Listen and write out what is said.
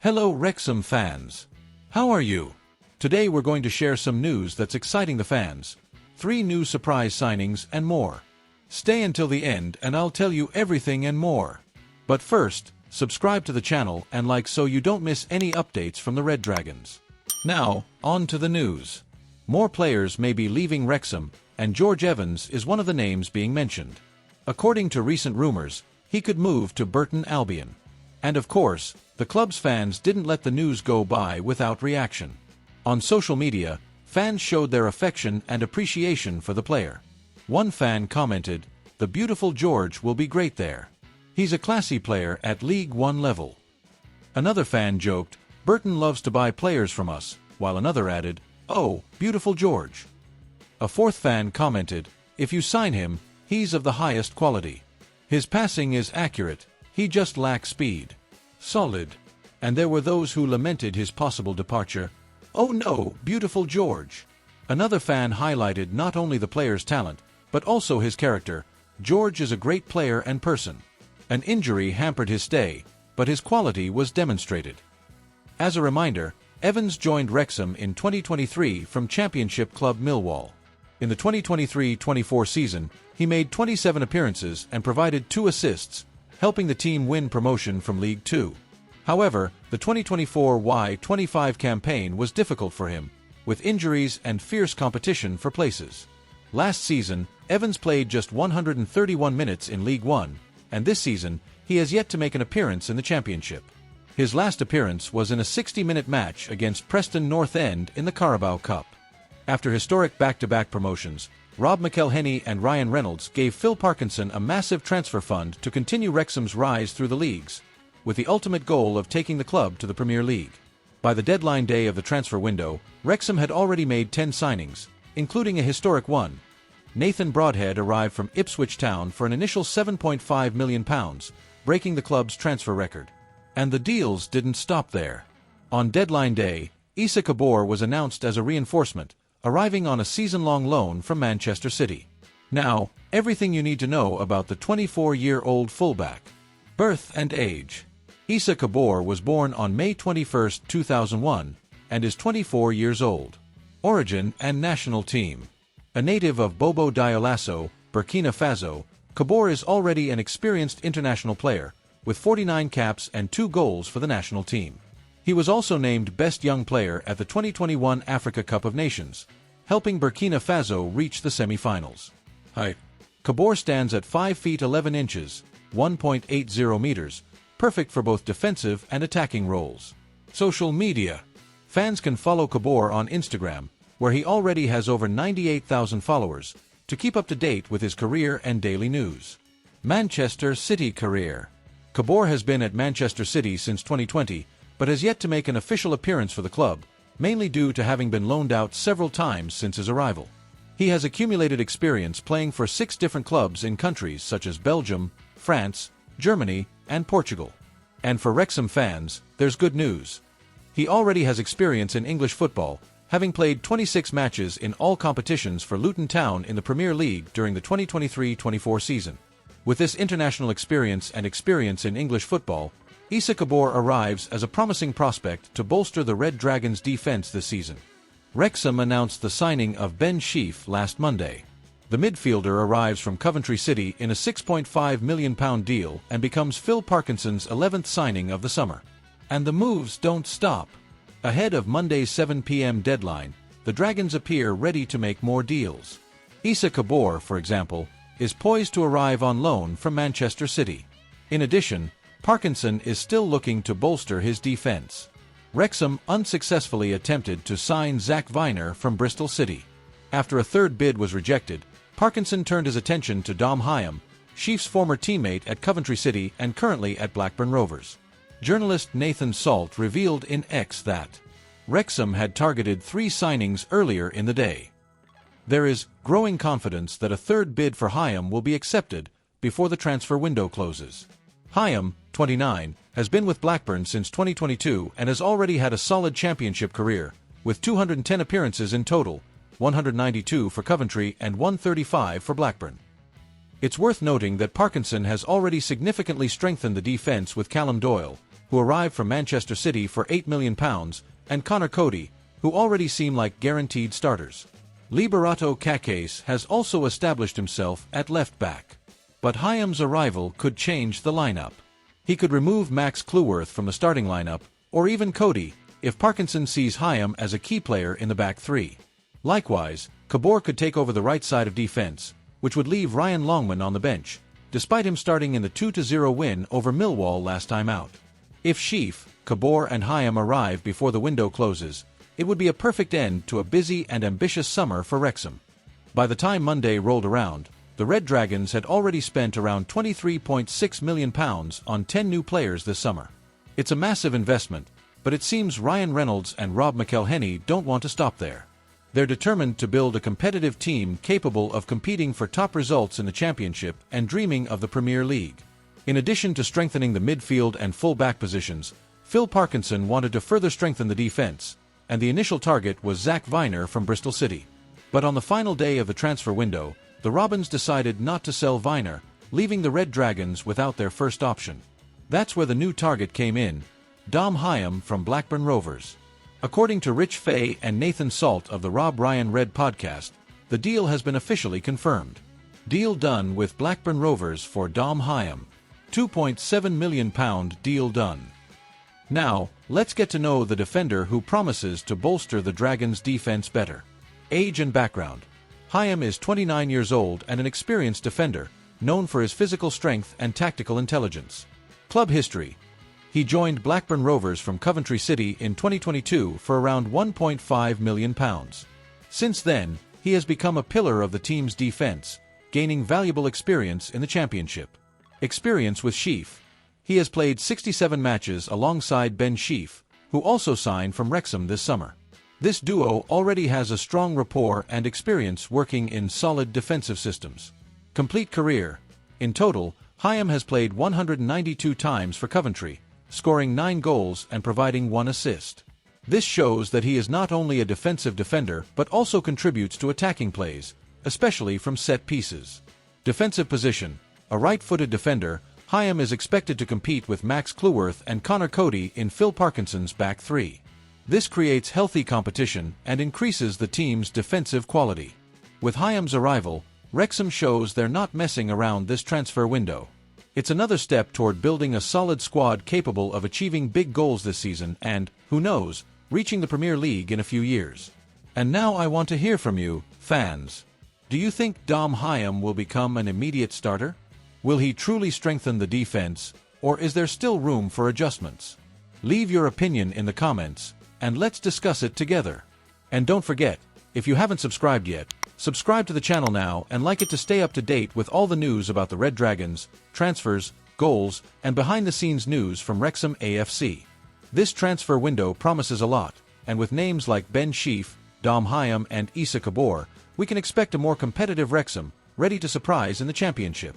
Hello Wrexham fans! How are you? Today we're going to share some news that's exciting the fans. 3 new surprise signings and more. Stay until the end and I'll tell you everything and more. But first, subscribe to the channel and like so you don't miss any updates from the Red Dragons. Now, on to the news. More players may be leaving Wrexham, and George Evans is one of the names being mentioned. According to recent rumors, he could move to Burton Albion. And of course, the club's fans didn't let the news go by without reaction. On social media, fans showed their affection and appreciation for the player. One fan commented, "The beautiful George will be great there. He's a classy player at League One level." Another fan joked, "Burton loves to buy players from us," while another added, "Oh, beautiful George." A fourth fan commented, "If you sign him, he's of the highest quality. His passing is accurate, he just lacks speed. Solid." And there were those who lamented his possible departure. "Oh no, beautiful George." Another fan highlighted not only the player's talent, but also his character. "George is a great player and person. An injury hampered his stay, but his quality was demonstrated." As a reminder, Evans joined Wrexham in 2023 from Championship club Millwall. In the 2023-24 season, he made 27 appearances and provided 2 assists, helping the team win promotion from League Two. However, the 2024-25 campaign was difficult for him, with injuries and fierce competition for places. Last season, Evans played just 131 minutes in League One, and this season, he has yet to make an appearance in the Championship. His last appearance was in a 60-minute match against Preston North End in the Carabao Cup. After historic back-to-back promotions, Rob McElhenney and Ryan Reynolds gave Phil Parkinson a massive transfer fund to continue Wrexham's rise through the leagues, with the ultimate goal of taking the club to the Premier League. By the deadline day of the transfer window, Wrexham had already made 10 signings, including a historic one. Nathan Broadhead arrived from Ipswich Town for an initial £7.5 million, breaking the club's transfer record. And the deals didn't stop there. On deadline day, Issa Kabor was announced as a reinforcement, arriving on a season-long loan from Manchester City. Now, everything you need to know about the 24-year-old fullback. Birth and age. Issa Kabor was born on May 21, 2001, and is 24 years old. Origin and national team. A native of Bobo Dioulasso, Burkina Faso, Kabor is already an experienced international player, with 49 caps and 2 goals for the national team. He was also named Best Young Player at the 2021 Africa Cup of Nations, helping Burkina Faso reach the semi-finals. Height. Kabor stands at 5 feet 11 inches, 1.80 meters, perfect for both defensive and attacking roles. Social media. Fans can follow Kabor on Instagram, where he already has over 98,000 followers, to keep up to date with his career and daily news. Manchester City career. Kabor has been at Manchester City since 2020, but has yet to make an official appearance for the club, mainly due to having been loaned out several times since his arrival. He has accumulated experience playing for 6 different clubs in countries such as Belgium, France, Germany, and Portugal. And for Wrexham fans, there's good news. He already has experience in English football, having played 26 matches in all competitions for Luton Town in the Premier League during the 2023-24 season. With this international experience and experience in English football, Issa Kabor arrives as a promising prospect to bolster the Red Dragons' defense this season. Wrexham announced the signing of Ben Sheaf last Monday. The midfielder arrives from Coventry City in a £6.5 million deal and becomes Phil Parkinson's 11th signing of the summer. And the moves don't stop. Ahead of Monday's 7 p.m. deadline, the Dragons appear ready to make more deals. Issa Kabor, for example, is poised to arrive on loan from Manchester City. In addition, Parkinson is still looking to bolster his defense. Wrexham unsuccessfully attempted to sign Zach Viner from Bristol City. After a third bid was rejected, Parkinson turned his attention to Dom Hyam, Sheaf's former teammate at Coventry City and currently at Blackburn Rovers. Journalist Nathan Salt revealed in X that Wrexham had targeted 3 signings earlier in the day. There is growing confidence that a third bid for Hyam will be accepted before the transfer window closes. Hyam, 29, has been with Blackburn since 2022 and has already had a solid championship career, with 210 appearances in total, 192 for Coventry and 135 for Blackburn. It's worth noting that Parkinson has already significantly strengthened the defense with Callum Doyle, who arrived from Manchester City for £8 million, and Connor Cody, who already seem like guaranteed starters. Liberato Kakes has also established himself at left back. But Hyam's arrival could change the lineup. He could remove Max Cleworth from the starting lineup, or even Cody, if Parkinson sees Hyam as a key player in the back three. Likewise, Kabor could take over the right side of defense, which would leave Ryan Longman on the bench, despite him starting in the 2-0 win over Millwall last time out. If Sheaf, Kabor and Hyam arrive before the window closes, it would be a perfect end to a busy and ambitious summer for Wrexham. By the time Monday rolled around, the Red Dragons had already spent around £23.6 million on 10 new players this summer. It's a massive investment, but it seems Ryan Reynolds and Rob McElhenney don't want to stop there. They're determined to build a competitive team capable of competing for top results in the Championship and dreaming of the Premier League. In addition to strengthening the midfield and full-back positions, Phil Parkinson wanted to further strengthen the defense, and the initial target was Zach Viner from Bristol City. But on the final day of the transfer window, the Robins decided not to sell Viner, leaving the Red Dragons without their first option. That's where the new target came in, Dom Hyam from Blackburn Rovers. According to Rich Fay and Nathan Salt of the Rob Ryan Red podcast, the deal has been officially confirmed. Deal done with Blackburn Rovers for Dom Hyam. £2.7 million deal done. Now, let's get to know the defender who promises to bolster the Dragons' defense better. Age and background. Hyam is 29 years old and an experienced defender, known for his physical strength and tactical intelligence. Club history. He joined Blackburn Rovers from Coventry City in 2022 for around £1.5 million. Since then, he has become a pillar of the team's defense, gaining valuable experience in the Championship. Experience with Sheaf. He has played 67 matches alongside Ben Sheaf, who also signed from Wrexham this summer. This duo already has a strong rapport and experience working in solid defensive systems. Complete career. In total, Hyam has played 192 times for Coventry, scoring 9 goals and providing 1 assist. This shows that he is not only a defensive defender but also contributes to attacking plays, especially from set pieces. Defensive position. A right-footed defender, Hyam is expected to compete with Max Cleworth and Connor Cody in Phil Parkinson's back three. This creates healthy competition and increases the team's defensive quality. With Hyam's arrival, Wrexham shows they're not messing around this transfer window. It's another step toward building a solid squad capable of achieving big goals this season and, who knows, reaching the Premier League in a few years. And now I want to hear from you, fans. Do you think Dom Hyam will become an immediate starter? Will he truly strengthen the defense, or is there still room for adjustments? Leave your opinion in the comments, and let's discuss it together. And don't forget, if you haven't subscribed yet, subscribe to the channel now and like it to stay up to date with all the news about the Red Dragons, transfers, goals, and behind-the-scenes news from Wrexham AFC. This transfer window promises a lot, and with names like Ben Sheaf, Dom Hyam, and Issa Kabor, we can expect a more competitive Wrexham, ready to surprise in the Championship.